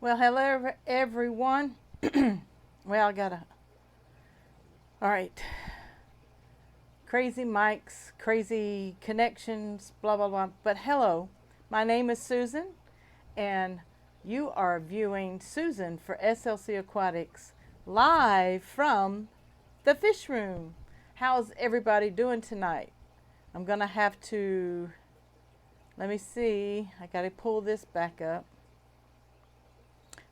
Well, hello everyone. Well, all right, crazy mics, crazy connections, blah, blah, blah. But hello, my name is Susan, and you are viewing Susan for SLC Aquatics live from the fish room. How's everybody doing tonight? I'm going to have to, let me see, I got to pull this back up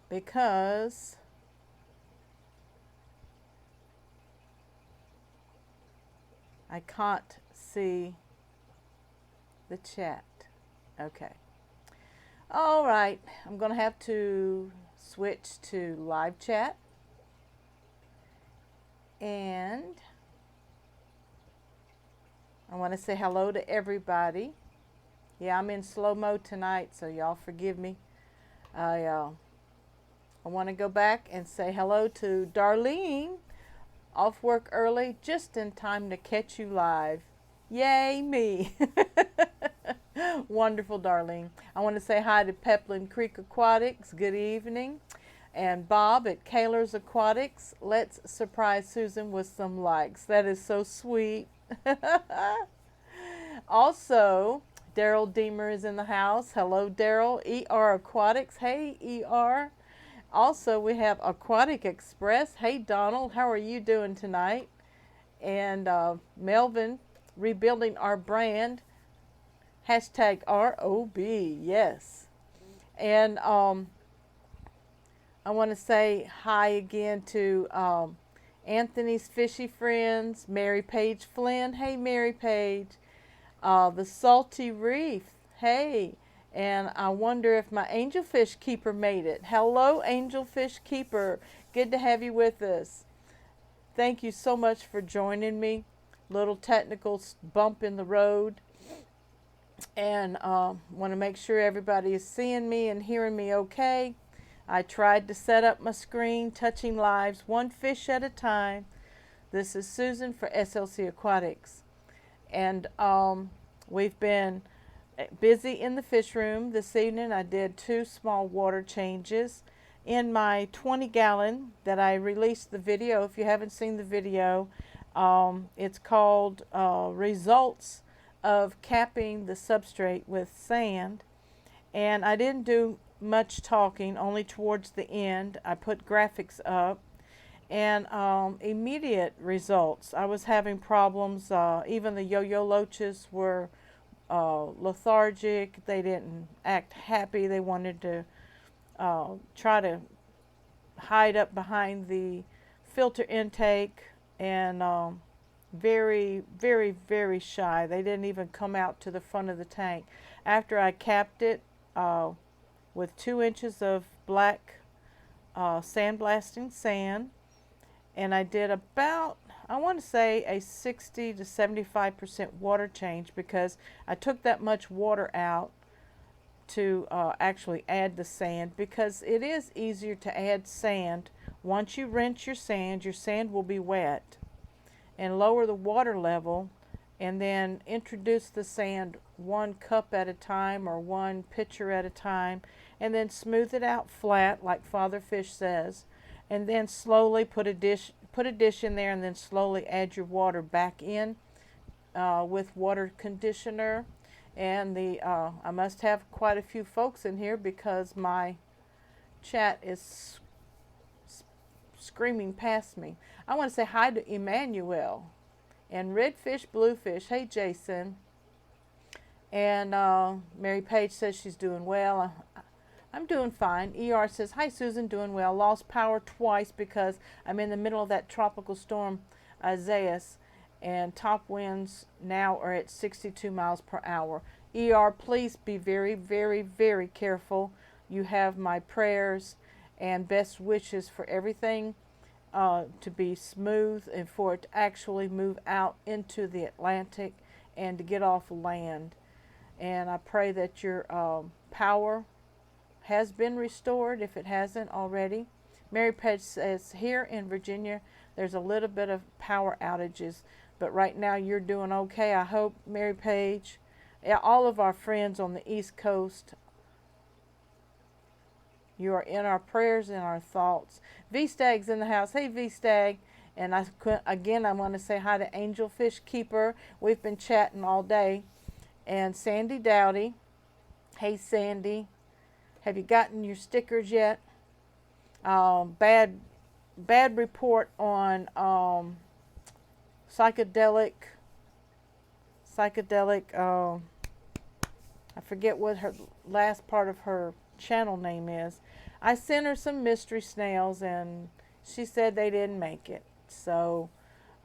because I can't see the chat. Okay. All right. I'm going to have to switch to live chat. And I want to say hello to everybody. Yeah, I'm in slow mo tonight, so y'all forgive me. I want to go back and say hello to Darlene. Off work early, just in time to catch you live. Yay, me. Wonderful, Darlene. I want to say hi to Peplin Creek Aquatics. Good evening. And Bob at Kaler's Aquatics. Let's surprise Susan with some likes. That is so sweet. Also, Daryl Deemer is in the house. Hello, Daryl. ER Aquatics. Hey, ER. Also, we have Aquatic Express. Hey, Donald, how are you doing tonight? And Melvin, rebuilding our brand. Hashtag ROB, yes. And I want to say hi again to Anthony's Fishy Friends, Mary Page Flynn. Hey, Mary Page. The Salty Reef. Hey. And I wonder if my angelfish keeper made it. Hello, angelfish keeper. Good to have you with us. Thank you so much for joining me. Little technical bump in the road. And want to make sure everybody is seeing me and hearing me okay. I tried to set up my screen, touching lives, one fish at a time. This is Susan for SLC Aquatics. And we've been busy in the fish room this evening. I did 2 small water changes in my 20-gallon that I released the video. If you haven't seen the video, it's called Results of Capping the Substrate with Sand. And I didn't do much talking, only towards the end. I put graphics up and immediate results. I was having problems. Even the yo-yo loaches were lethargic. They didn't act happy. They wanted to try to hide up behind the filter intake, and very, very, very shy. They didn't even come out to the front of the tank. After I capped it with 2 inches of black sandblasting sand, and I did about, I want to say, a 60 to 75% water change, because I took that much water out to actually add the sand, because it is easier to add sand. Once you rinse your sand will be wet, and lower the water level, and then introduce the sand 1 cup at a time or 1 pitcher at a time, and then smooth it out flat like Father Fish says, and then slowly put a dish in there, and then slowly add your water back in with water conditioner. And I must have quite a few folks in here, because my chat is screaming past me. I want to say hi to Emmanuel and Redfish Bluefish. Hey, Jason. And Mary Page says she's doing well. I'm doing fine. ER says, hi, Susan, doing well. Lost power twice because I'm in the middle of that tropical storm, Isaias, and top winds now are at 62 miles per hour. ER, please be very, very, very careful. You have my prayers and best wishes for everything to be smooth, and for it to actually move out into the Atlantic and to get off land. And I pray that your power has been restored, if it hasn't already. Mary Page says, here in Virginia, there's a little bit of power outages, but right now you're doing okay. I hope, Mary Page. Yeah, all of our friends on the East Coast You are in our prayers and our thoughts. V-Stag's in the house. Hey, V-Stag. And again, I want to say hi to Angelfish Keeper. We've been chatting all day. And Sandy Dowdy. Hey, Sandy. Have you gotten your stickers yet? Bad report on psychedelic. I forget what her last part of her channel name is. I sent her some mystery snails and she said they didn't make it. So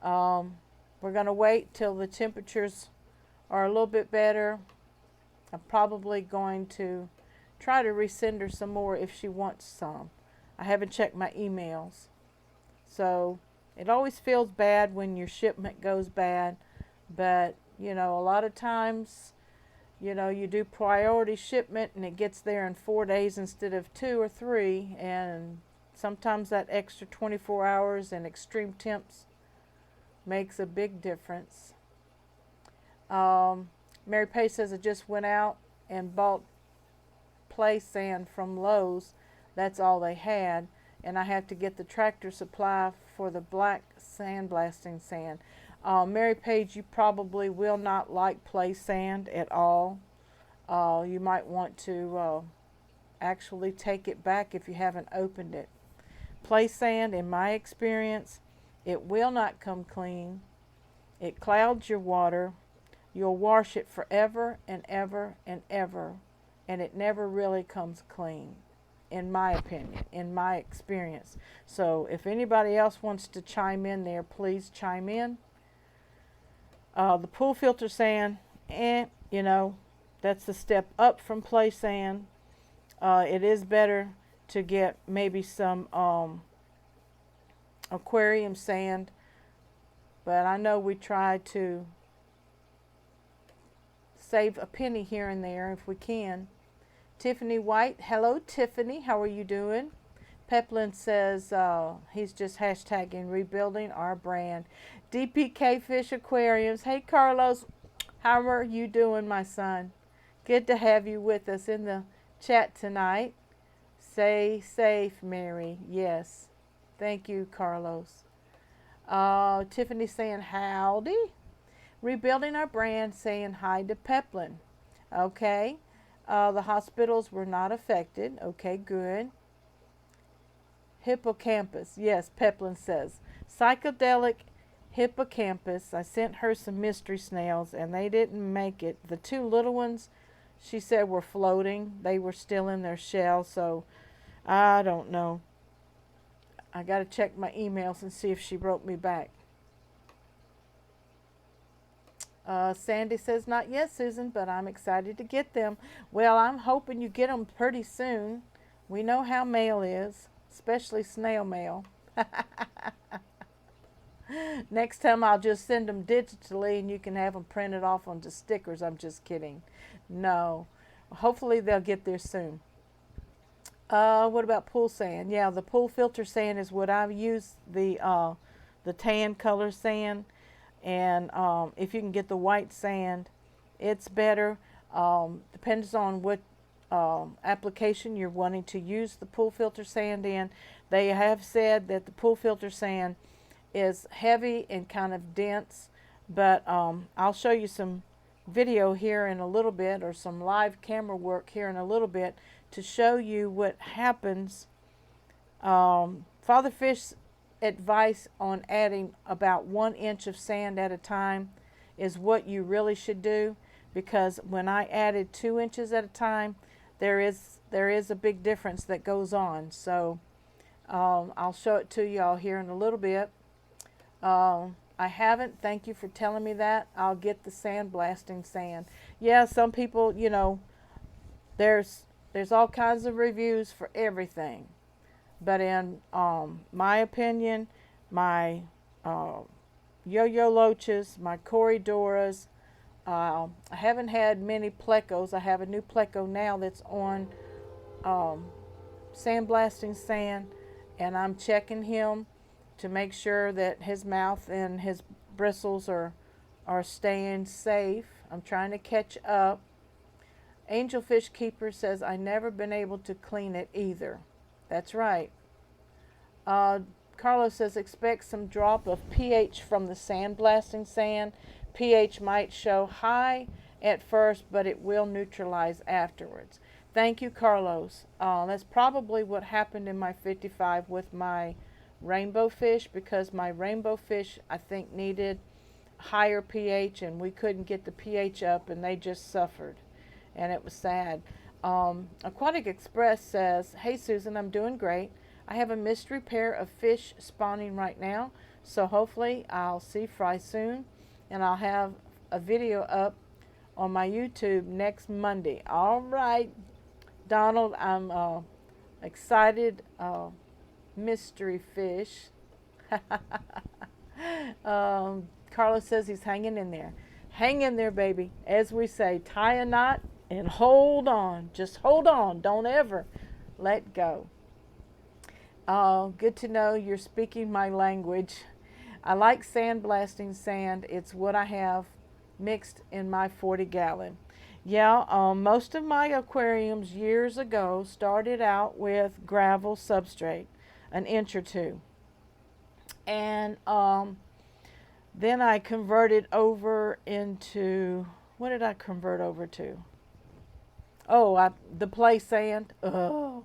we're going to wait till the temperatures are a little bit better. I'm probably going to try to resend her some more if she wants some. I haven't checked my emails. So it always feels bad when your shipment goes bad. But, you know, a lot of times, you know, you do priority shipment and it gets there in 4 days instead of 2 or 3. And sometimes that extra 24 hours and extreme temps makes a big difference. Mary Pay says I just went out and bought play sand from Lowe's. That's all they had. And I have to get the Tractor Supply for the black sandblasting sand. Mary Page, you probably will not like play sand at all. You might want to actually take it back if you haven't opened it. Play sand, in my experience, it will not come clean. It clouds your water. You'll wash it forever and ever and ever, and it never really comes clean, in my opinion, in my experience. So if anybody else wants to chime in there, please chime in. The pool filter sand, you know, that's the step up from play sand. It is better to get maybe some aquarium sand, but I know we try to save a penny here and there if we can. Tiffany White, hello Tiffany, how are you doing? Peplin says he's just hashtagging rebuilding our brand. DPK Fish Aquariums, hey Carlos, how are you doing, my son? Good to have you with us in the chat tonight. Stay safe, Mary. Yes, thank you, Carlos. Tiffany saying howdy. Rebuilding our brand, saying hi to Peplin. Okay. The hospitals were not affected. Okay, good. Hippocampus. Yes, Peplin says. Psychedelic hippocampus. I sent her some mystery snails and they didn't make it. The 2 little ones, she said, were floating. They were still in their shell, so I don't know. I got to check my emails and see if she wrote me back. Sandy says, not yet, Susan, but I'm excited to get them. Well, I'm hoping you get them pretty soon. We know how mail is, especially snail mail. Next time I'll just send them digitally and you can have them printed off onto stickers. I'm just kidding. No. Hopefully they'll get there soon. What about pool sand? Yeah, the pool filter sand is what I've used, the tan color sand. And if you can get the white sand, it's better. Depends on what application you're wanting to use the pool filter sand in. They have said that the pool filter sand is heavy and kind of dense, but I'll show you some video here in a little bit, or some live camera work here in a little bit, to show you what happens. Father Fish's advice on adding about 1 inch of sand at a time is what you really should do, because when I added 2 inches at a time, there is a big difference that goes on. So I'll show it to you all here in a little bit. I haven't. Thank you for telling me that. I'll get the sandblasting sand. Yeah, some people, you know, there's all kinds of reviews for everything. But in my opinion, my Yo-Yo Loaches, my Corridoras, I haven't had many plecos. I have a new pleco now that's on sandblasting sand, and I'm checking him to make sure that his mouth and his bristles are staying safe. I'm trying to catch up. Angelfish Keeper says, I never been able to clean it either. That's right. Uh, Carlos says, expect some drop of pH from the sandblasting sand. pH might show high at first, but it will neutralize afterwards. Thank you, Carlos. That's probably what happened in my 55 with my rainbow fish, because my rainbow fish, I think, needed higher pH, and we couldn't get the pH up, and they just suffered, and it was sad. Aquatic Express says, hey Susan, I'm doing great. I have a mystery pair of fish spawning right now, so hopefully I'll see fry soon, and I'll have a video up on my YouTube next Monday. All right, Donald, I'm excited. Mystery fish. Carlos says he's hanging in there. Hang in there, baby. As we say, tie a knot and hold on. Just hold on. Don't ever let go. Good to know you're speaking my language. I like sandblasting sand. It's what I have mixed in my 40-gallon. Yeah, most of my aquariums years ago started out with gravel substrate, an inch or two. And then I converted over into, what did I convert over to? Oh, the play sand. Oh,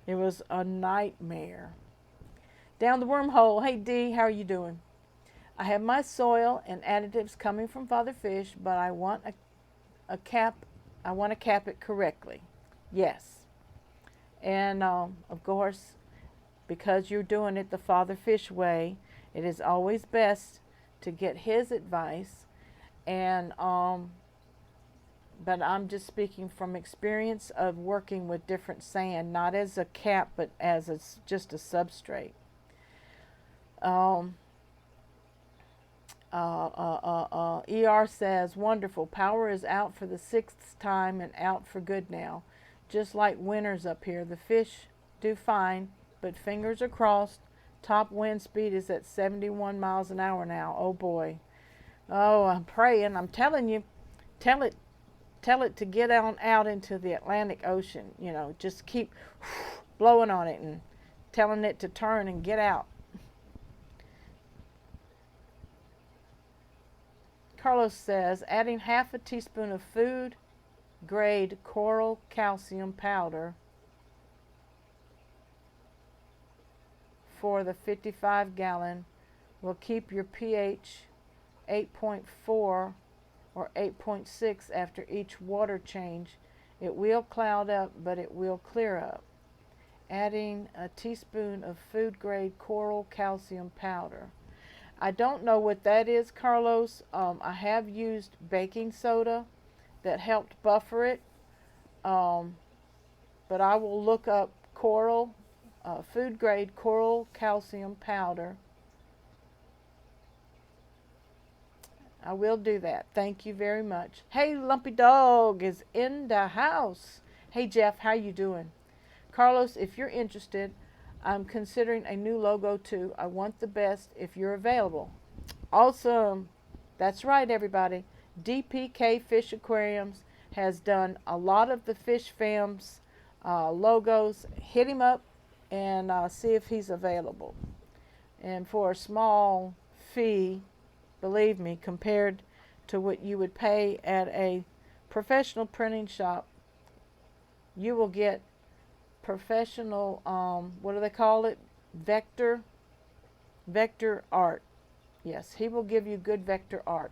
it was a nightmare. Down the wormhole. Hey D, how are you doing? I have my soil and additives coming from Father Fish, but I want a cap. I want to cap it correctly. Yes, and of course, because you're doing it the Father Fish way, it is always best to get his advice. And but I'm just speaking from experience of working with different sand, not as a cap, but as just a substrate. ER says, wonderful. Power is out for the 6th time and out for good now. Just like winters up here. The fish do fine, but fingers are crossed. Top wind speed is at 71 miles an hour now. Oh boy. Oh, I'm praying. I'm telling you, tell it to get on out into the Atlantic Ocean. You know, just keep blowing on it and telling it to turn and get out. Carlos says, adding half a teaspoon of food grade coral calcium powder for the 55-gallon will keep your pH 8.4 or 8.6 after each water change. It will cloud up, but it will clear up. Adding a teaspoon of food grade coral calcium powder. I don't know what that is, Carlos. I have used baking soda that helped buffer it, but I will look up coral, food grade coral calcium powder. I will do that. Thank you very much. Hey, Lumpy Dog is in the house. Hey, Jeff, how you doing? Carlos, if you're interested, I'm considering a new logo too. I want the best if you're available. Awesome. That's right, everybody. DPK Fish Aquariums has done a lot of the Fish Fam's logos. Hit him up and see if he's available. And for a small fee, believe me, compared to what you would pay at a professional printing shop, you will get professional, what do they call it? Vector art. Yes, he will give you good vector art.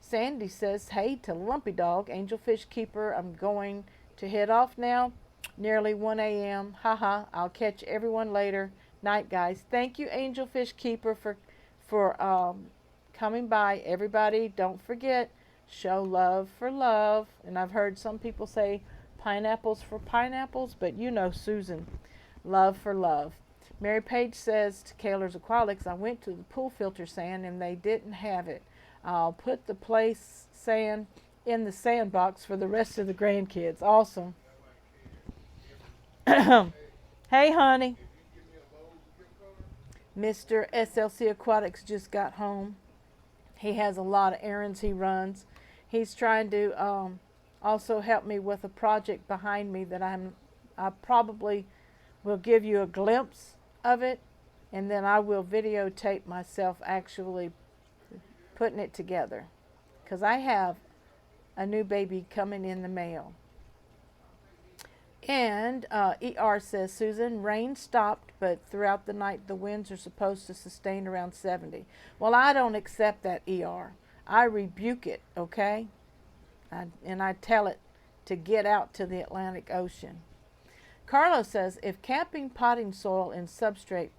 Sandy says, hey to Lumpy Dog, Angelfish Keeper, I'm going to head off now. Nearly 1 a.m. Haha, I'll catch everyone later. Night, guys. Thank you, Angelfish Keeper, for coming by. Everybody, don't forget, show love for love. And I've heard some people say pineapples for pineapples, but you know Susan, love for love. Mary Page says to Kaler's Aquatics, I went to the pool filter sand and they didn't have it. I'll put the place sand in the sandbox for the rest of the grandkids. Awesome. Hey, honey. Mr. SLC Aquatics just got home. He has a lot of errands he runs. He's trying to also helped me with a project behind me that I probably will give you a glimpse of it, and then I will videotape myself actually putting it together, because I have a new baby coming in the mail. And ER says, Susan, rain stopped, but throughout the night the winds are supposed to sustain around 70. Well, I don't accept that, ER. I rebuke it, okay? And I tell it to get out to the Atlantic Ocean. Carlos says, if capping potting soil in substrate,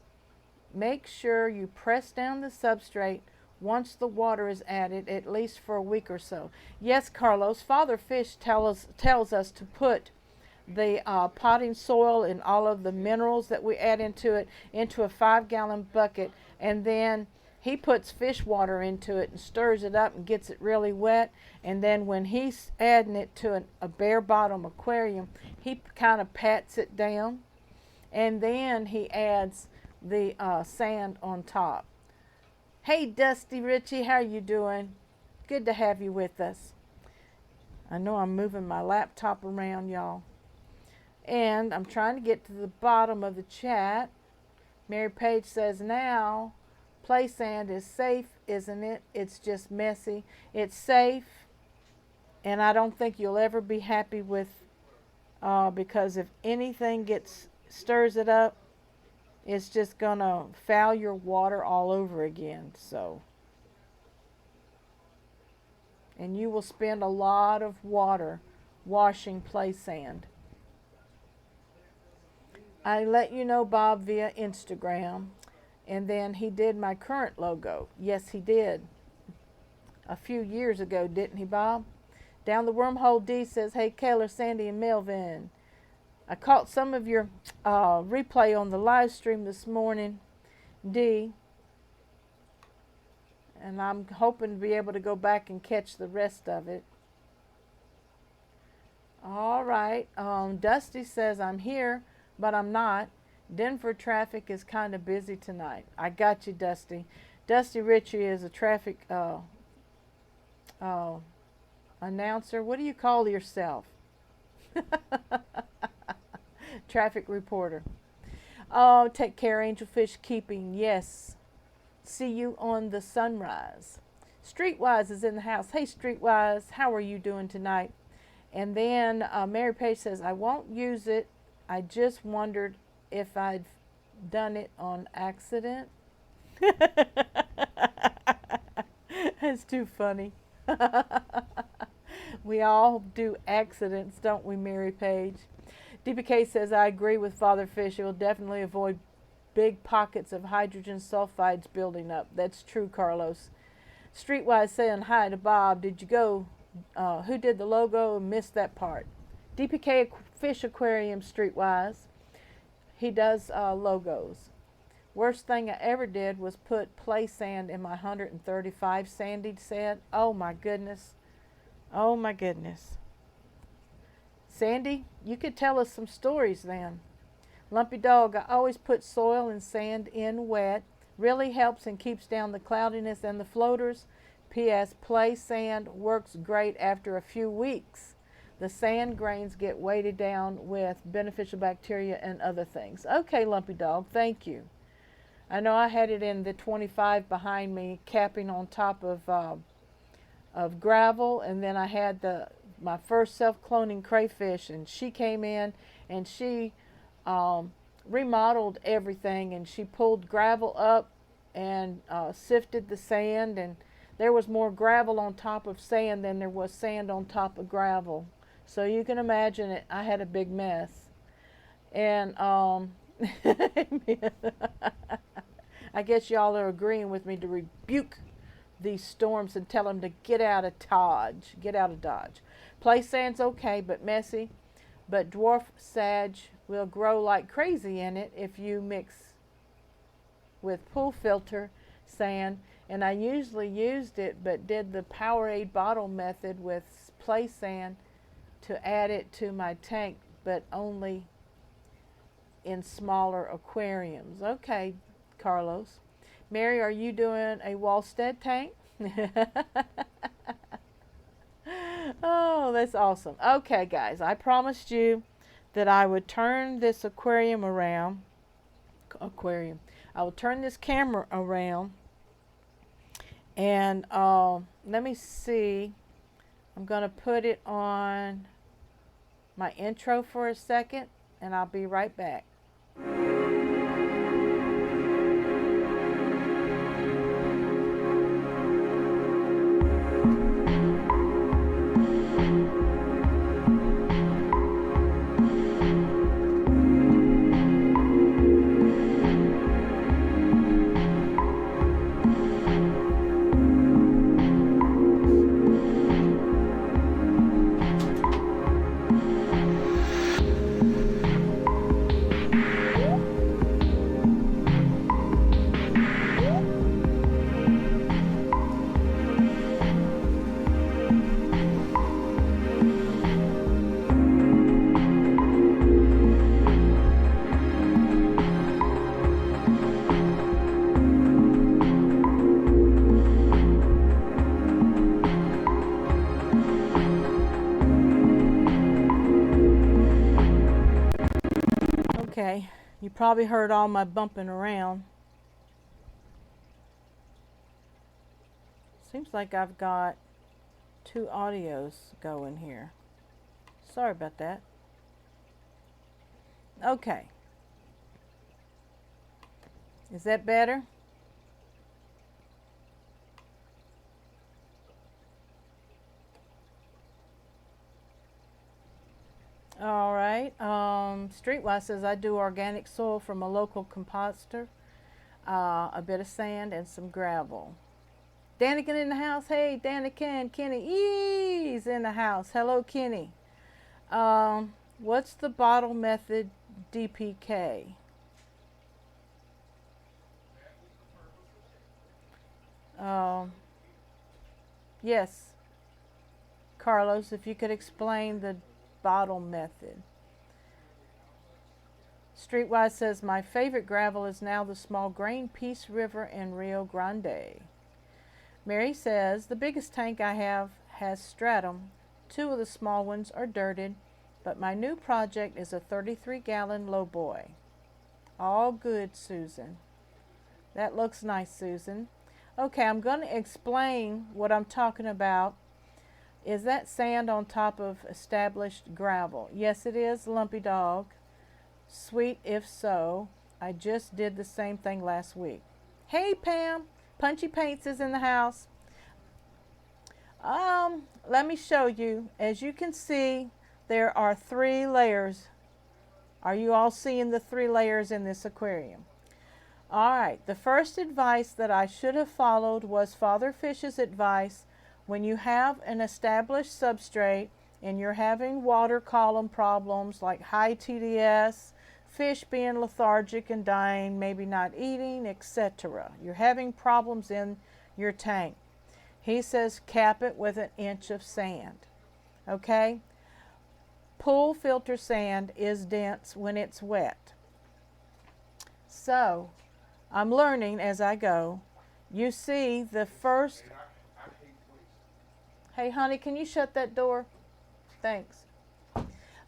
make sure you press down the substrate once the water is added, at least for a week or so. Yes, Carlos, Father Fish tells us to put the potting soil and all of the minerals that we add into it into a 5-gallon bucket, and then he puts fish water into it and stirs it up and gets it really wet, and then when he's adding it to a bare bottom aquarium, he kind of pats it down, and then he adds the sand on top. Hey Dusty Richie, how you doing? Good to have you with us. I know I'm moving my laptop around, y'all. And I'm trying to get to the bottom of the chat. Mary Page says, now, play sand is safe, isn't it? It's just messy. It's safe, and I don't think you'll ever be happy with, because if anything stirs it up, it's just going to foul your water all over again. So, and you will spend a lot of water washing play sand. I let you know Bob via Instagram, and then he did my current logo. Yes, he did. A few years ago, didn't he, Bob? Down the Wormhole D says, hey, Kayla, Sandy, and Melvin. I caught some of your replay on the live stream this morning, D, and I'm hoping to be able to go back and catch the rest of it. All right. Dusty says, I'm here, but I'm not. Denver traffic is kind of busy tonight. I got you, Dusty. Dusty Ritchie is a traffic announcer. What do you call yourself? Traffic reporter. Oh, take care, Angelfish Keeping. Yes. See you on the sunrise. Streetwise is in the house. Hey, Streetwise, how are you doing tonight? And then Mary Page says, I won't use it. I just wondered if I'd done it on accident. That's too funny. We all do accidents, don't we, Mary Page? DPK says, I agree with Father Fish. It will definitely avoid big pockets of hydrogen sulfides building up. That's true, Carlos. Streetwise saying hi to Bob. Did you go? Who did the logo? Missed that part. DPK Fish Aquarium, Streetwise. He does logos. Worst thing I ever did was put play sand in my 135 Sandy said. Oh my goodness. Oh my goodness. Sandy, you could tell us some stories then. Lumpy Dog, I always put soil and sand in wet. Really helps and keeps down the cloudiness and the floaters. P.S. Play sand works great after a few weeks. The sand grains get weighted down with beneficial bacteria and other things. Okay, Lumpy Dog, thank you. I know I had it in the 25 behind me, capping on top of gravel, and then I had my first self-cloning crayfish, and she came in and she remodeled everything, and she pulled gravel up and sifted the sand, and there was more gravel on top of sand than there was sand on top of gravel. So you can imagine it. I had a big mess. And I guess y'all are agreeing with me to rebuke these storms and tell them to get out of Dodge. Get out of Dodge. Play sand's okay, but messy. But dwarf sag will grow like crazy in it if you mix with pool filter sand. And I usually used it, but did the Powerade bottle method with play sand to add it to my tank, but only in smaller aquariums. Okay, Carlos. Mary, are you doing a Wallstead tank? Oh, that's awesome. Okay, guys, I promised you that I would turn this aquarium around. Aquarium. I will turn this camera around, and let me see. I'm going to put it on my intro for a second, and I'll be right back. Okay, you probably heard all my bumping around. Seems like I've got two audios going here. Sorry about that. Okay. Is that better? All right. Streetwise says I do organic soil from a local composter, a bit of sand, and some gravel. Daniken in the house. Hey, Daniken. Kenny E's in the house. Hello, Kenny. What's the bottle method DPK? Yes, Carlos, if you could explain the bottle method. Streetwise says my favorite gravel is now the small grain Peace River in Rio Grande. Mary says the biggest tank I have has stratum. Two of the small ones are dirted, but my new project is a 33-gallon lowboy. All good, Susan. That looks nice, Susan. Okay, I'm going to explain what I'm talking about. Is that sand on top of established gravel? Yes, it is, Lumpy Dog. Sweet if so. I just did the same thing last week. Hey, Pam. Punchy Paints is in the house. Let me show you. As you can see, there are 3 layers. Are you all seeing the 3 layers in this aquarium? All right, the first advice that I should have followed was Father Fish's advice. When you have an established substrate and you're having water column problems like high TDS, fish being lethargic and dying, maybe not eating, etc. You're having problems in your tank. He says cap it with 1 inch of sand. Okay? Pool filter sand is dense when it's wet. So, I'm learning as I go. You see the first... Hey, honey, can you shut that door? Thanks.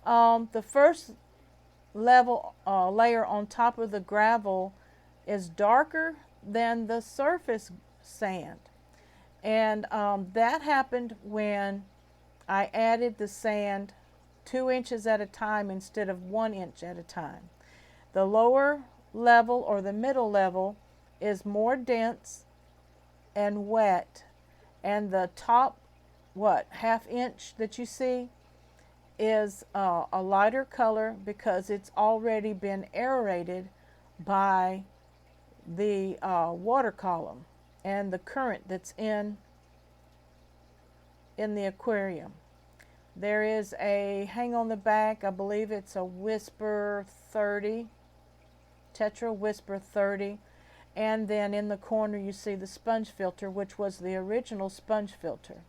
The first level layer on top of the gravel is darker than the surface sand. And that happened when I added the sand 2 inches at a time instead of 1 inch at a time. The lower level or the middle level is more dense and wet, and the top half inch that you see is a lighter color because it's already been aerated by the water column and the current that's in the aquarium. There is a hang on the back, I believe it's a Whisper 30, Tetra Whisper 30, and then in the corner you see the sponge filter, which was the original sponge filter.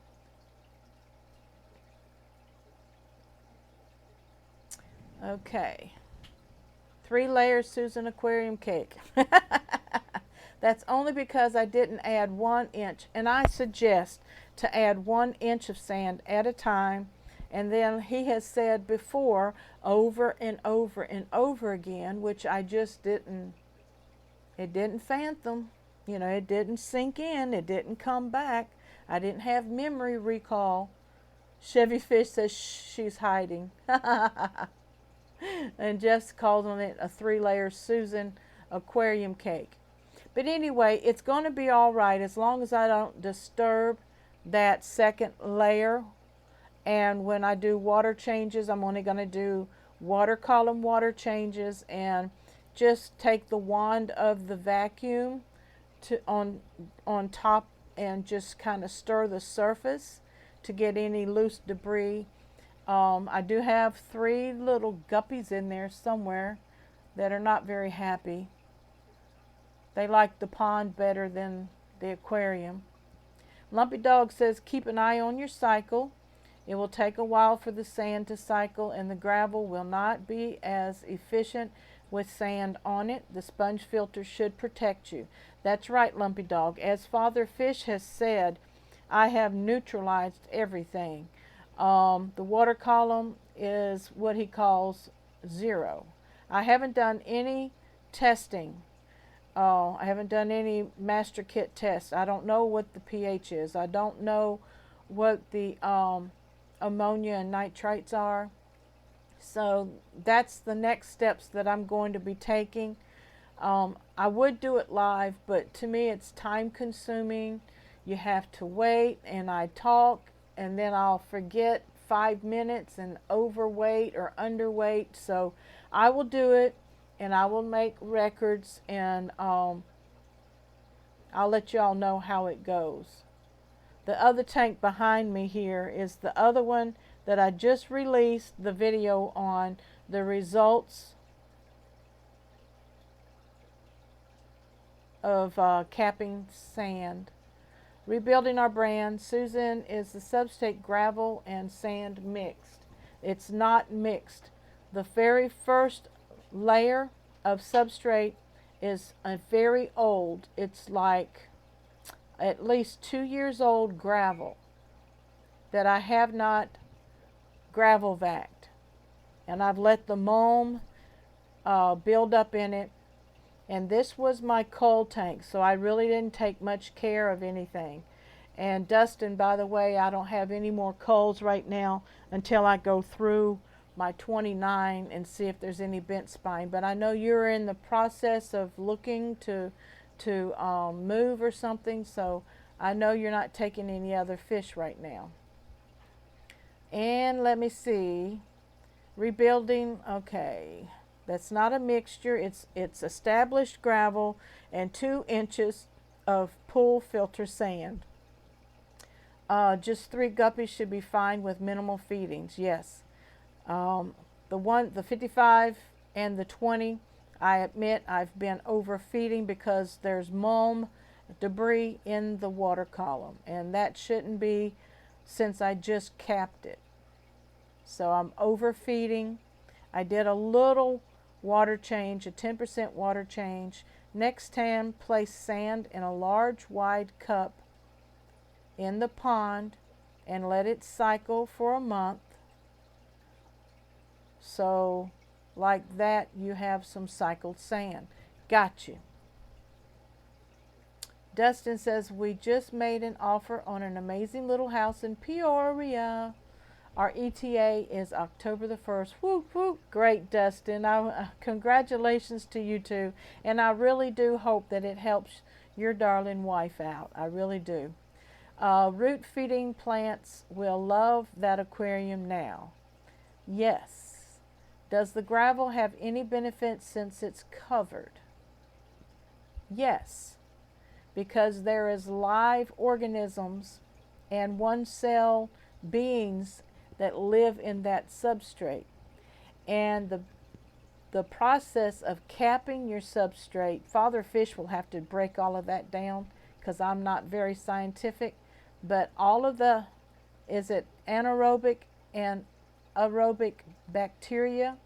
Okay, 3 layers Susan aquarium cake. That's only because I didn't add 1 inch, and I suggest to add 1 inch of sand at a time. And then he has said before, over and over and over again, which I just didn't, it didn't fathom. You know, it didn't sink in. It didn't come back. I didn't have memory recall. Chevy Fish says she's hiding. And Jess called on it a 3-layer Susan aquarium cake. But anyway, it's going to be all right as long as I don't disturb that second layer. And when I do water changes, I'm only going to do water column water changes and just take the wand of the vacuum to on top and just kind of stir the surface to get any loose debris. I do have 3 little guppies in there somewhere that are not very happy. They like the pond better than the aquarium. Lumpy Dog says keep an eye on your cycle. It will take a while for the sand to cycle and the gravel will not be as efficient with sand on it. The sponge filter should protect you. That's right, Lumpy Dog. As Father Fish has said, I have neutralized everything. The water column is what he calls 0. I haven't done any testing. I haven't done any master kit tests. I don't know what the pH is. I don't know what the ammonia and nitrates are. So that's the next steps that I'm going to be taking. I would do it live, but to me it's time consuming. You have to wait and I talk and then I'll forget 5 minutes and overweight or underweight. So I will do it and I will make records and I'll let y'all know how it goes. The other tank behind me here is the other one that I just released the video on, the results of capping sand. Rebuilding our brand. Susan is the Substrate gravel and sand mixed. It's not mixed. The very first layer of Substrate is a very old, it's like at least 2 years old gravel that I have not gravel vacked. And I've let the loam build up in it. And this was my coal tank, so I really didn't take much care of anything. And Dustin, by the way, I don't have any more coals right now until I go through my 29 and see if there's any bent spine. But I know you're in the process of looking to move or something, so I know you're not taking any other fish right now. And let me see, rebuilding, okay. That's not a mixture. It's established gravel and 2 inches of pool filter sand. Just 3 guppies should be fine with minimal feedings. Yes. The 55 and the 20, I admit I've been overfeeding because there's mulm debris in the water column, and that shouldn't be since I just capped it. So I'm overfeeding. I did a little water change, a 10% water change. Next time, place sand in a large wide cup in the pond and let it cycle for a month. So like that, you have some cycled sand. Got you. Dustin says, we just made an offer on an amazing little house in Peoria. Our ETA is October the 1st. Whoop, whoop. Great, Dustin. Congratulations to you too. And I really do hope that it helps your darling wife out. I really do. Root feeding plants will love that aquarium now. Yes. Does the gravel have any benefit since it's covered? Yes. Because there is live organisms and one-cell beings that live in that substrate. And the process of capping your substrate, Father Fish will have to break all of that down because I'm not very scientific, but all of the, is it anaerobic and aerobic bacteria,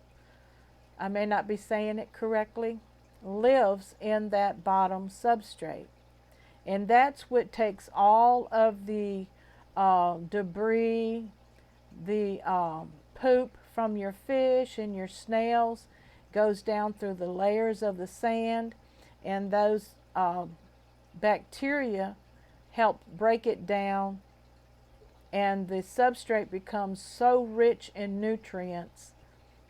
I may not be saying it correctly, lives in that bottom substrate. And that's what takes all of the debris, the poop from your fish and your snails goes down through the layers of the sand, and those bacteria help break it down, and the substrate becomes so rich in nutrients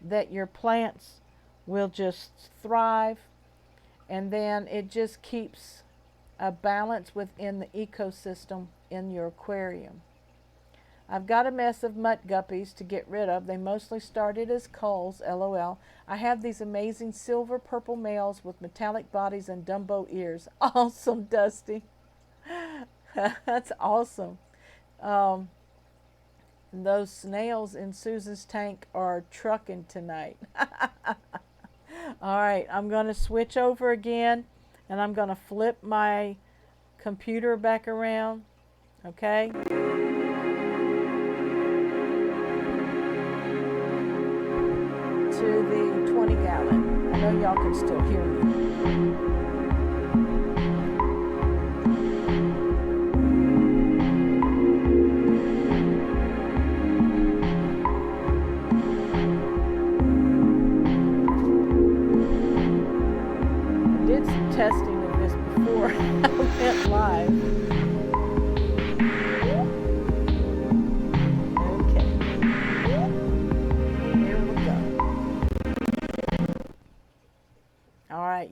that your plants will just thrive, and then it just keeps a balance within the ecosystem in your aquarium. I've got a mess of mutt guppies to get rid of. They mostly started as culls, LOL. I have these amazing silver purple males with metallic bodies and Dumbo ears. Awesome, Dusty. That's awesome. Those snails in Susan's tank are trucking tonight. All right, I'm going to switch over again, and I'm going to flip my computer back around, okay? To the 20 gallon. I know y'all can still hear me. I did some testing of this before I went live.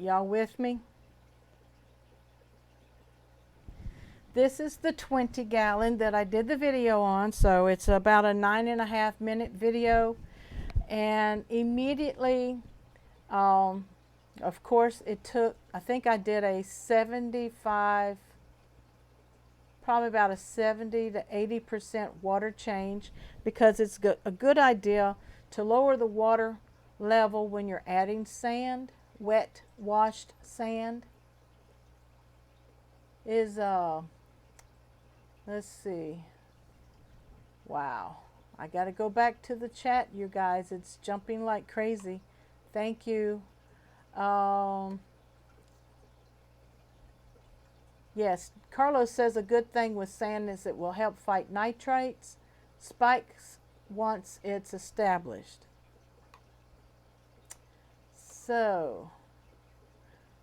Y'all with me? This is the 20 gallon that I did the video on, so it's about a 9.5 minute video, and immediately, of course, it took, I think I did a 75, probably about a 70 to 80% water change, because it's a good idea to lower the water level when you're adding sand. Wet washed sand is let's see, wow, I gotta go back to the chat, you guys. It's jumping like crazy. Thank you. Yes, Carlos says a good thing with sand is it will help fight nitrates, spikes once it's established. So,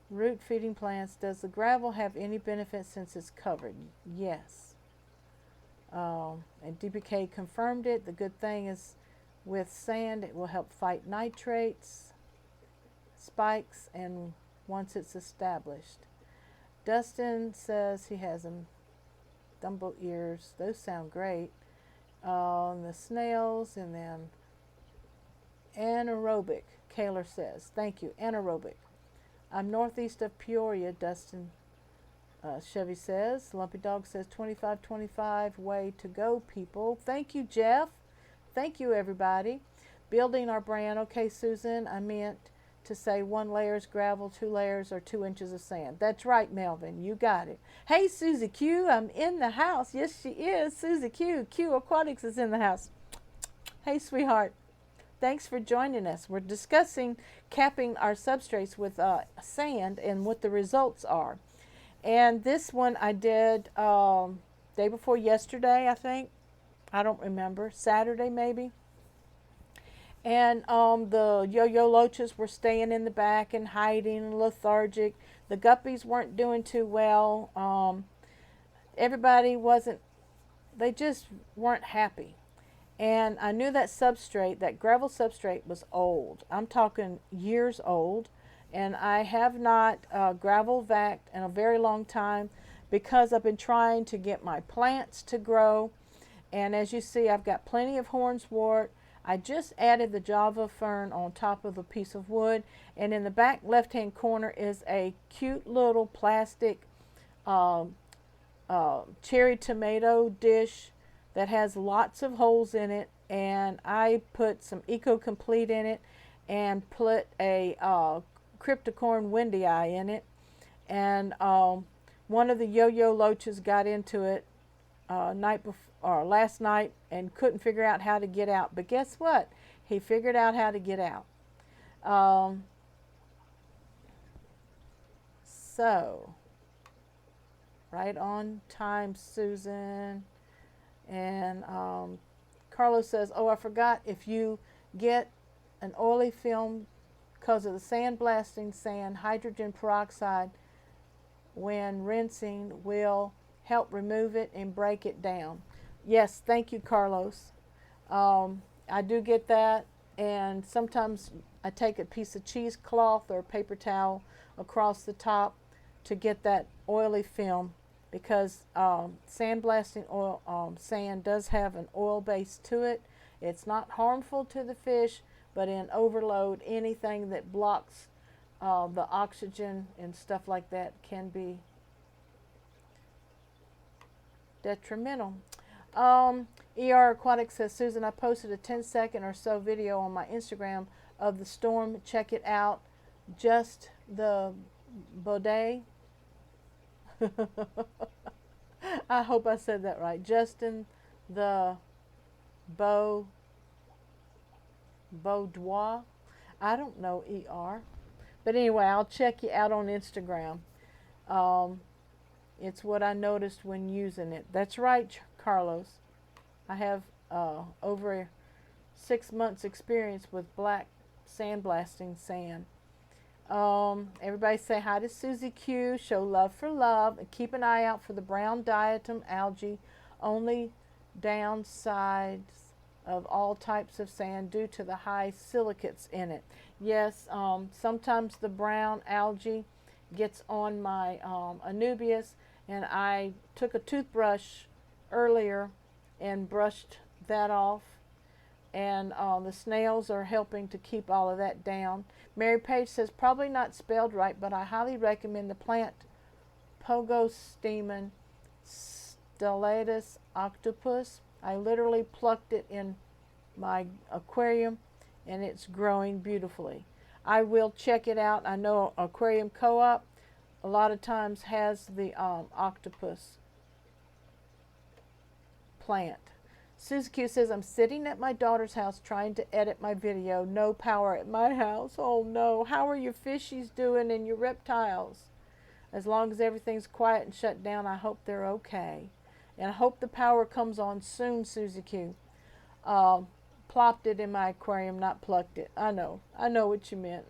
root feeding plants. Does the gravel have any benefit since it's covered? Yes. And DPK confirmed it. The good thing is with sand, it will help fight nitrates, spikes, and once it's established. Dustin says he has them Dumbo ears. Those sound great. The snails, and then anaerobic. Kaler says, thank you, anaerobic. I'm northeast of Peoria, Dustin. Chevy says, Lumpy Dog says 25-25 way to go, people. Thank you, Jeff. Thank you, everybody. Building our brand. Okay, Susan, I meant to say 1 layer is gravel, 2 layers, or 2 inches of sand. That's right, Melvin. You got it. Hey, Susie Q, I'm in the house. Yes, she is. Susie Q. Q Aquatics is in the house. Hey, sweetheart. Thanks for joining us. We're discussing capping our substrates with sand and what the results are. And this one I did day before yesterday, I think. I don't remember. Saturday maybe. And the yo-yo loaches were staying in the back and hiding, lethargic. The guppies weren't doing too well. Everybody wasn't, they just weren't happy. And I knew that substrate, that gravel substrate, was old. I'm talking years old. And I have not gravel vacked in a very long time because I've been trying to get my plants to grow. And as you see, I've got plenty of hornswort. I just added the Java fern on top of a piece of wood. And in the back left-hand corner is a cute little plastic cherry tomato dish that has lots of holes in it, and I put some Eco Complete in it and put a Cryptocorn Windy Eye in it, and one of the yo-yo loaches got into it last night and couldn't figure out how to get out, but guess what? He figured out how to get out. So, right on time, Susan. And Carlos says, oh, I forgot, if you get an oily film because of the sandblasting sand, hydrogen peroxide when rinsing will help remove it and break it down. Yes, thank you, Carlos. I do get that, and sometimes I take a piece of cheesecloth or a paper towel across the top to get that oily film, because sandblasting oil sand does have an oil base to it. It's not harmful to the fish, but in overload, anything that blocks the oxygen and stuff like that can be detrimental. ER Aquatics says, Susan, I posted a 10-second or so video on my Instagram of the storm. Check it out. Just the Baudet. I hope I said that right. Justin the Baudois. I don't know ER. But anyway, I'll check you out on Instagram. It's what I noticed when using it. That's right, Carlos. I have over 6 months experience with black sandblasting sand. Everybody say hi to Susie Q. Show love for love. And keep an eye out for the brown diatom algae. Only downsides of all types of sand due to the high silicates in it. Yes, sometimes the brown algae gets on my anubias, and I took a toothbrush earlier and brushed that off, and the snails are helping to keep all of that down. Mary Page says, probably not spelled right, but I highly recommend the plant Pogostemon stellatus octopus. I literally plucked it in my aquarium, and it's growing beautifully. I will check it out. I know Aquarium Co-op a lot of times has the octopus plant. Susie Q says, I'm sitting at my daughter's house trying to edit my video. No power at my house. Oh no. How are your fishies doing and your reptiles? As long as everything's quiet and shut down, I hope they're okay. And I hope the power comes on soon, Susie Q. Plopped it in my aquarium, not plucked it. I know what you meant.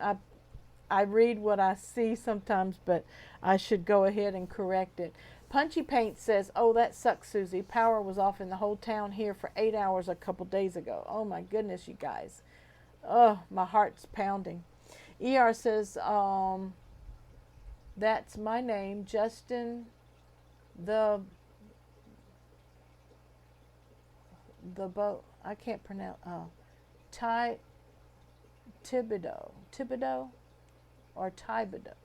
I read what I see sometimes, but I should go ahead and correct it. Punchy Paint says, oh, that sucks, Susie. Power was off in the whole town here for 8 hours a couple days ago. Oh, my goodness, you guys. Oh, my heart's pounding. ER says, that's my name, Justin the boat. I can't pronounce. Thibodeau, or Thibodeau.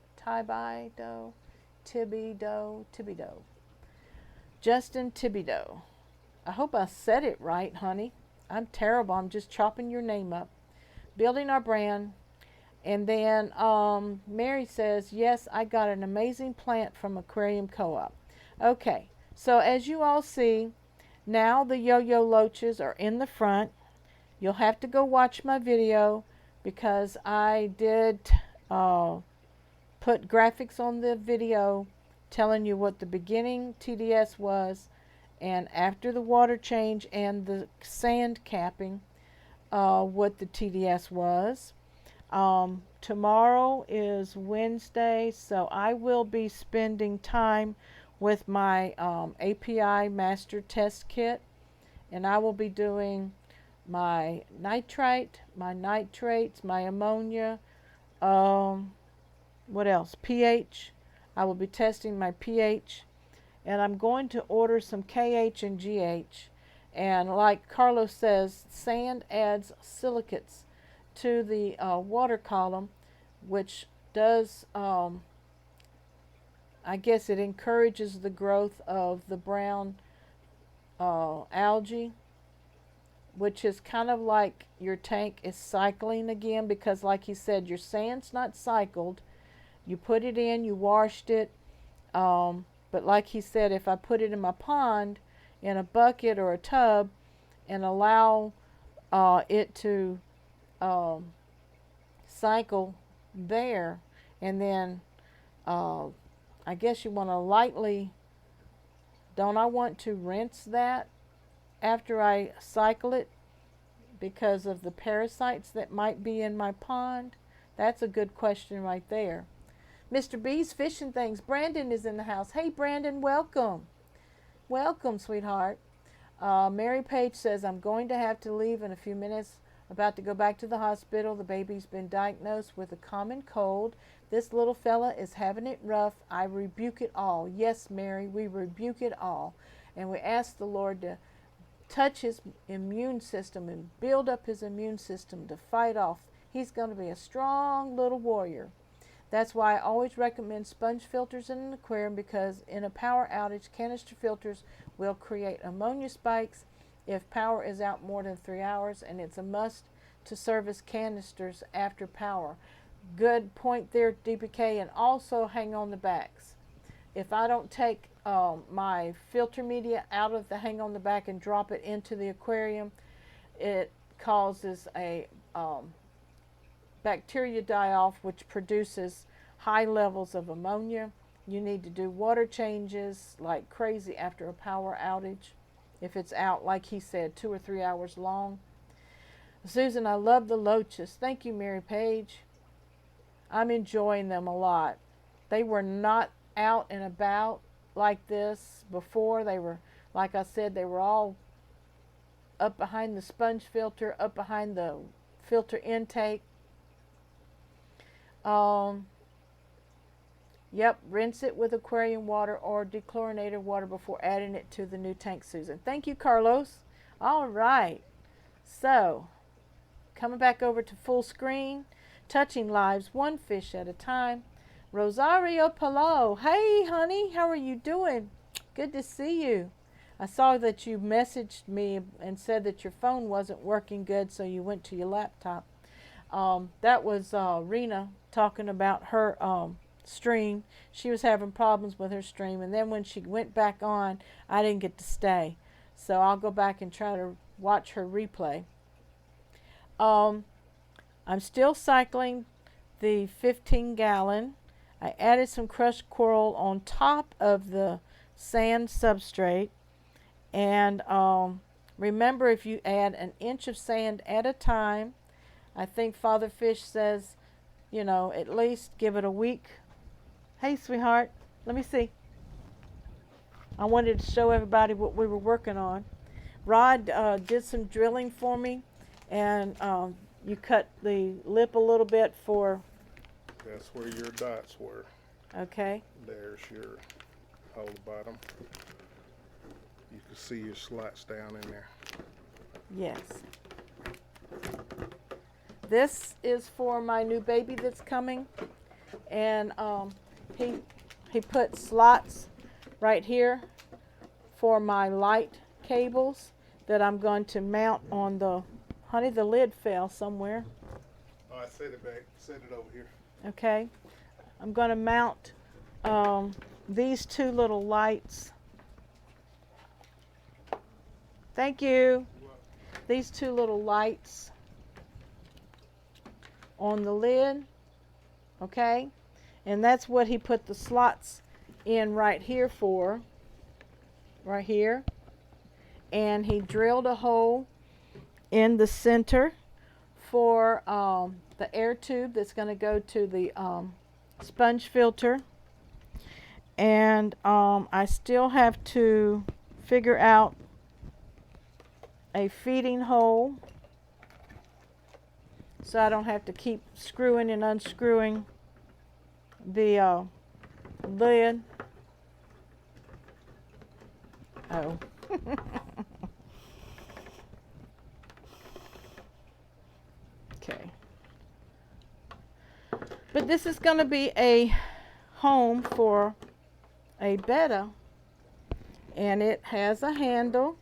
Justin Thibodeau. I hope I said it right, honey. I'm terrible. I'm just chopping your name up. Building our brand. And then Mary says, yes, I got an amazing plant from Aquarium Co-op. Okay, so as you all see, now the yo-yo loaches are in the front. You'll have to go watch my video, because I did put graphics on the video telling you what the beginning TDS was, and after the water change and the sand capping, what the TDS was. Tomorrow is Wednesday, so I will be spending time with my API master test kit, and I will be doing my nitrite, my nitrates, my ammonia, what else? pH. I will be testing my pH, and I'm going to order some KH and GH. And like Carlos says, sand adds silicates to the water column, which does, I guess it encourages the growth of the brown algae, which is kind of like your tank is cycling again, because like he said, your sand's not cycled. You put it in, you washed it, but like he said, if I put it in my pond in a bucket or a tub and allow it to cycle there, and then I guess you want to lightly, don't I want to rinse that after I cycle it because of the parasites that might be in my pond? That's a good question right there. Mr. B's Fishing Things. Brandon is in the house. Hey, Brandon, welcome. Welcome, sweetheart. Mary Page says, I'm going to have to leave in a few minutes. About to go back to the hospital. The baby's been diagnosed with a common cold. This little fella is having it rough. I rebuke it all. Yes, Mary, we rebuke it all. And we ask the Lord to touch his immune system and build up his immune system to fight off. He's going to be a strong little warrior. That's why I always recommend sponge filters in an aquarium, because in a power outage, canister filters will create ammonia spikes if power is out more than 3 hours, and it's a must to service canisters after power. Good point there, DPK, and also hang on the backs. If I don't take my filter media out of the hang on the back and drop it into the aquarium, it causes a bacteria die-off, which produces high levels of ammonia. You need to do water changes like crazy after a power outage, if it's out, like he said, 2 or 3 hours long. Susan, I love the loaches. Thank you, Mary Page. I'm enjoying them a lot. They were not out and about like this before. They were, like I said, they were all up behind the sponge filter, up behind the filter intake. Yep, rinse it with aquarium water or dechlorinated water before adding it to the new tank, Susan. Thank you, Carlos. All right. So, coming back over to full screen, touching lives one fish at a time. Rosario Palau. Hey, honey, how are you doing? Good to see you. I saw that you messaged me and said that your phone wasn't working good, so you went to your laptop. That was Rena talking about her stream. She was having problems with her stream, and then when she went back on, I didn't get to stay. So I'll go back and try to watch her replay. I'm still cycling the 15-gallon. I added some crushed coral on top of the sand substrate. And remember, if you add an inch of sand at a time, I think Father Fish says, you know, at least give it a week. Hey, sweetheart, let me see. I wanted to show everybody what we were working on. Rod did some drilling for me, and you cut the lip a little bit for... That's where your dots were. Okay. There's your whole bottom. You can see your slots down in there. Yes. This is for my new baby that's coming, and he put slots right here for my light cables that I'm going to mount on the... Honey, the lid fell somewhere. Oh, I set it back. Set it over here. Okay. I'm going to mount these two little lights. Thank you. These two little lights on the lid. Okay. And that's what he put the slots in right here for. Right here. And he drilled a hole in the center for the air tube that's going to go to the sponge filter. And I still have to figure out a feeding hole so I don't have to keep screwing and unscrewing the lid. Oh. Okay. But this is going to be a home for a betta, and it has a handle,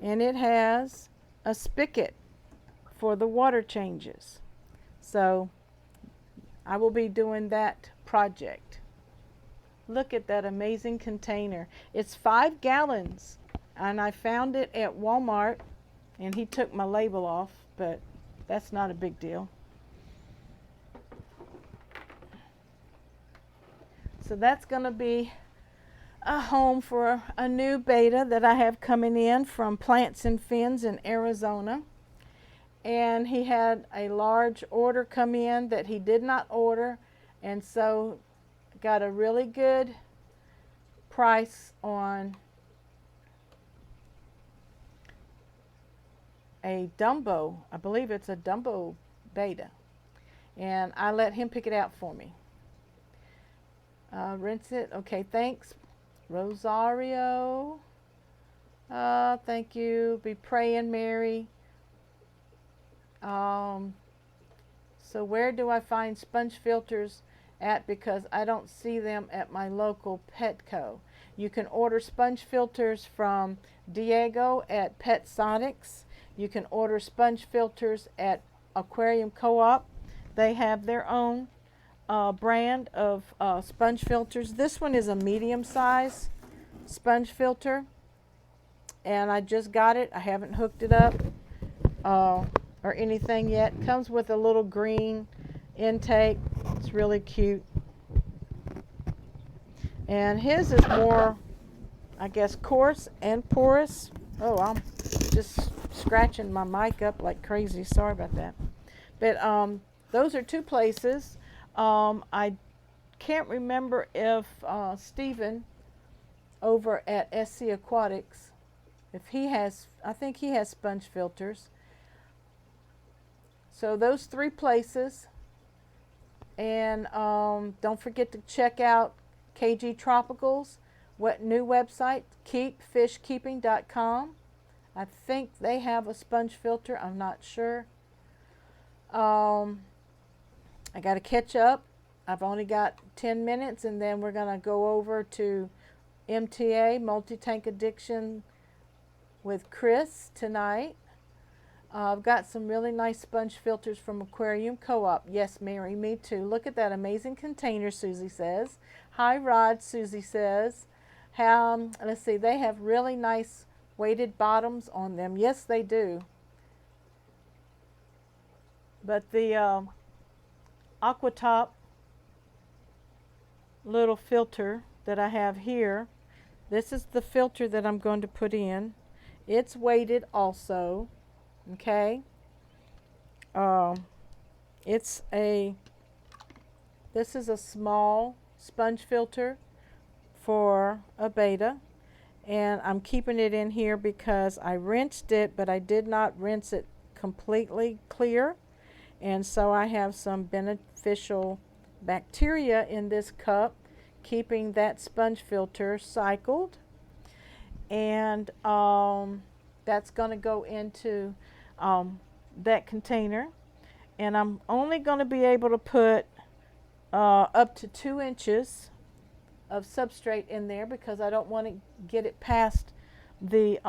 and it has a spigot for the water changes. So I will be doing that project. Look at that amazing container. It's 5 gallons, and I found it at Walmart, and he took my label off, but that's not a big deal. So that's going to be a home for a new beta that I have coming in from Plants and Fins in Arizona. And he had a large order come in that he did not order, and so got a really good price on a Dumbo. I believe it's a Dumbo beta, and I let him pick it out for me. Rinse it. Okay, thanks. Rosario. Thank you. Be praying, Mary. So where do I find sponge filters at, because I don't see them at my local Petco? You can order sponge filters from Diego at Petsmart. You can order sponge filters at Aquarium Co-op. They have their own brand of sponge filters. This one is a medium size sponge filter, and I just got it. I haven't hooked it up or anything yet. Comes with a little green intake. It's really cute. And his is more, I guess, coarse and porous. Oh, I'm just scratching my mic up like crazy. Sorry about that. But those are two places. I can't remember if Stephen over at SC Aquatics, if he has, I think he has sponge filters. So those three places. And don't forget to check out KG Tropicals, new website, keepfishkeeping.com. I think they have a sponge filter. I'm not sure. I got to catch up. I've only got 10 minutes, and then we're going to go over to MTA, Multi-Tank Addiction, with Chris tonight. I've got some really nice sponge filters from Aquarium Co-op. Yes, Mary, me too. Look at that amazing container, Susie says. Hi, Rod, Susie says. Let's see, they have really nice weighted bottoms on them. Yes, they do. But the Aquatop little filter that I have here, this is the filter that I'm going to put in. It's weighted also. Okay, this is a small sponge filter for a beta, and I'm keeping it in here because I rinsed it, but I did not rinse it completely clear, and so I have some beneficial bacteria in this cup, keeping that sponge filter cycled. And that's going to go into that container, and I'm only going to be able to put up to 2 inches of substrate in there because I don't want to get it past the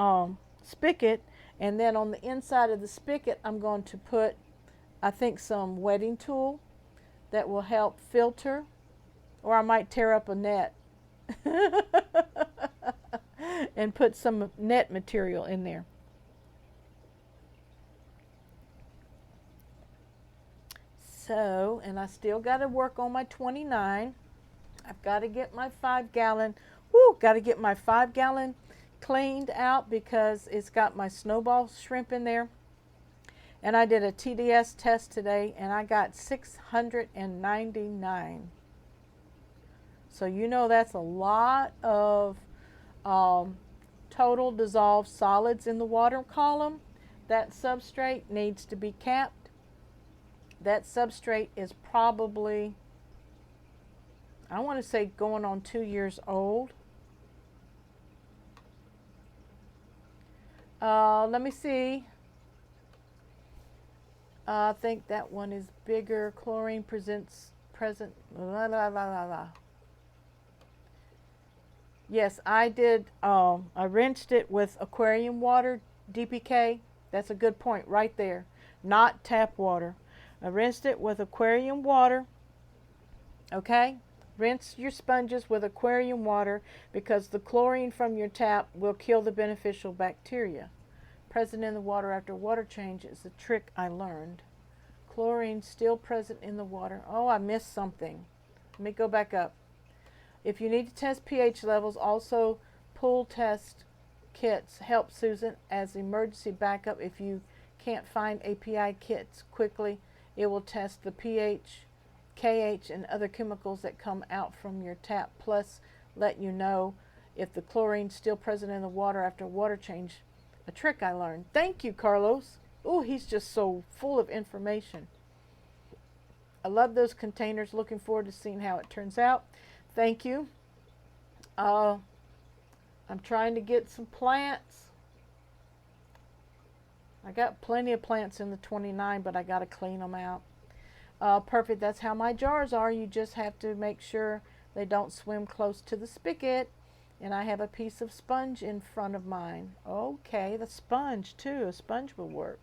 spigot. And then on the inside of the spigot, I'm going to put, I think, some wetting tool that will help filter, or I might tear up a net and put some net material in there. So, and I still got to work on my 29. I've got to get my 5-gallon, got to get my 5-gallon cleaned out because it's got my snowball shrimp in there. And I did a TDS test today, and I got 699. So you know that's a lot of total dissolved solids in the water column. That substrate needs to be capped. That substrate is probably, I want to say, going on 2 years old. Let me see. I think that one is bigger. Chlorine present. La, la, la, la, la. Yes, I did. I rinsed it with aquarium water, DPK. That's a good point right there. Not tap water. I rinsed it with aquarium water. Okay? Rinse your sponges with aquarium water because the chlorine from your tap will kill the beneficial bacteria present in the water after water change is a trick I learned. Chlorine still present in the water. Oh, I missed something. Let me go back up. If you need to test pH levels, also pool test kits help Susan as emergency backup. If you can't find API kits quickly, it will test the pH, KH, and other chemicals that come out from your tap, plus let you know if the chlorine's still present in the water after water change. A trick I learned. Thank you, Carlos. Oh, he's just so full of information. I love those containers. Looking forward to seeing how it turns out. Thank you. I'm trying to get some plants. I got plenty of plants in the 29, but I got to clean them out. Perfect. That's how my jars are. You just have to make sure they don't swim close to the spigot. And I have a piece of sponge in front of mine. Okay, the sponge too. A sponge will work.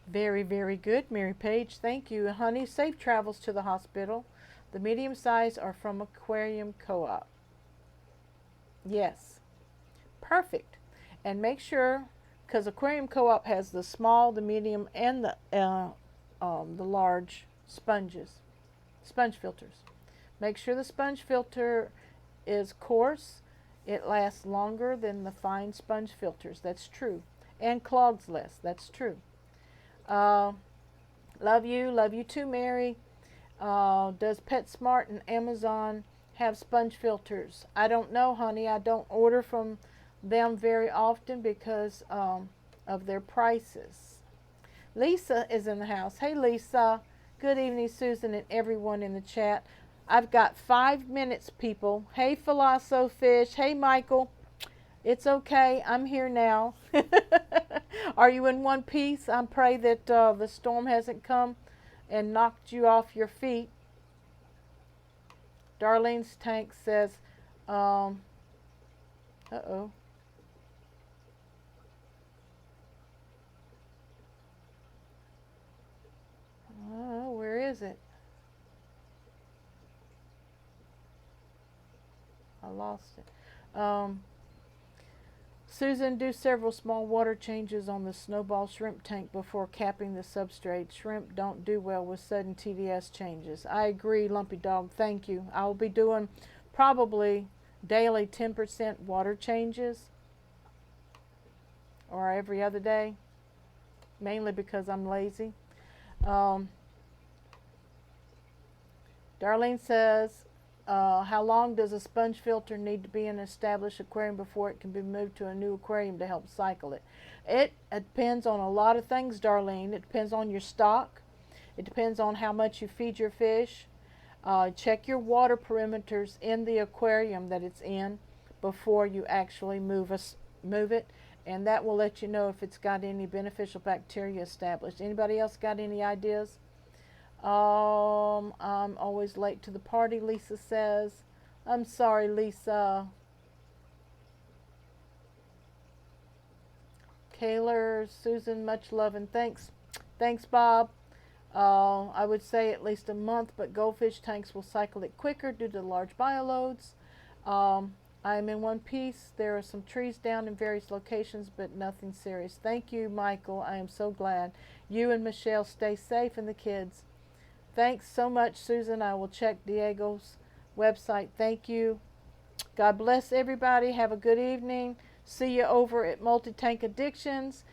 Very, very good, Mary Page. Thank you, honey. Safe travels to the hospital. The medium size are from Aquarium Co-op. Yes. Perfect. And make sure, because Aquarium Co-op has the small, the medium, and the large sponge filters. Make sure the sponge filter is coarse. It lasts longer than the fine sponge filters. That's true. And clogs less. That's true. Love you too, Mary. Does Petsmart and Amazon have sponge filters? I don't know, honey. I don't order from them very often because of their prices. Lisa is in the house. Hey, Lisa. Good evening, Susan, and everyone in the chat. I've got 5 minutes, people. Hey, Philosophish. Hey, Michael. It's okay. I'm here now. Are you in one piece? I pray that the storm hasn't come and knocked you off your feet. Darlene's tank says, uh-oh. Oh, where is it? I lost it. Susan, do several small water changes on the snowball shrimp tank before capping the substrate. Shrimp don't do well with sudden TDS changes. I agree, Lumpy Dog. Thank you. I'll be doing probably daily 10% water changes or every other day, mainly because I'm lazy. Darlene says, how long does a sponge filter need to be in an established aquarium before it can be moved to a new aquarium to help cycle it? It depends on a lot of things, Darlene. It depends on your stock. It depends on how much you feed your fish. Check your water perimeters in the aquarium that it's in before you actually move it, and that will let you know if it's got any beneficial bacteria established. Anybody else got any ideas? I'm always late to the party, Lisa says. I'm sorry, Lisa. Kaylor, Susan, much love and thanks. Thanks, Bob. I would say at least a month, but goldfish tanks will cycle it quicker due to large bioloads. I am in one piece. There are some trees down in various locations, but nothing serious. Thank you, Michael. I am so glad. You and Michelle stay safe, and the kids. Thanks so much, Susan. I will check Diego's website. Thank you. God bless everybody. Have a good evening. See you over at Multi-Tank Addictions.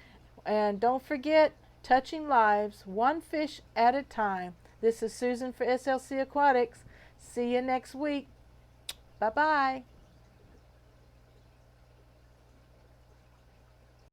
And don't forget, touching lives, one fish at a time. This is Susan for SLC Aquatics. See you next week. Bye-bye.